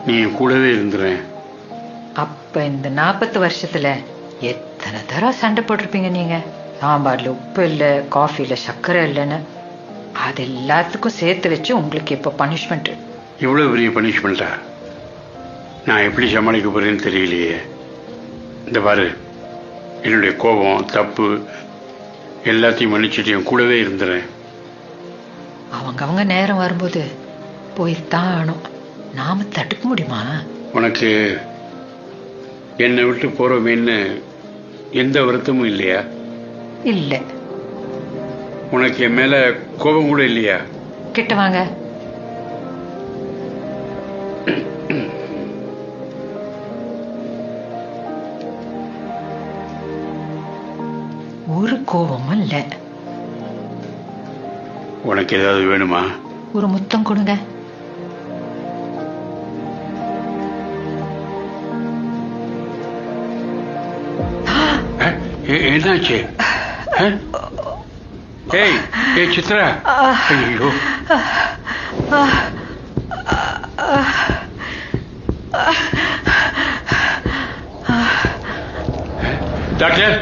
நீ என் கூடவே இருந்துறேன். அப்ப இந்த 40 வருஷத்துல எத்தனை தடவை சண்டை போட்டிருப்பீங்க நீங்க? சாம்பார்ல உப்பு இல்லை, காஃபில சர்க்கரை இல்லைன்னு. அது எல்லாத்துக்கும் சேர்த்து வச்சு உங்களுக்கு இப்ப பனிஷ்மெண்ட். இவ்வளவு பெரிய பனிஷ்மெண்டா? நான் எப்படி சமாளிக்க போறேன்னு தெரியலையே. இந்த பாரு, என்னுடைய கோபம் தப்பு எல்லாத்தையும் மன்னிச்சுட்டு என் கூடவே இருந்துறேன். அவங்க நேரம் வரும்போது போய்தான் ஆகணும். நாம தடுக்க முடியுமா? உனக்கு என்னை விட்டு போறோமேன்னு எந்த வருத்தமும் இல்லையா? இல்ல. உனக்கு என் மேல கோபம் கூட இல்லையா? கிட்ட வாங்க. ஒரு கோபமும் இல்ல. உனக்கு ஏதாவது வேணுமா? ஒரு முத்தம் கொடுங்க. என்னாச்சு? ஏய் ஏய் சித்ரா, ஐயோ டாக்டர்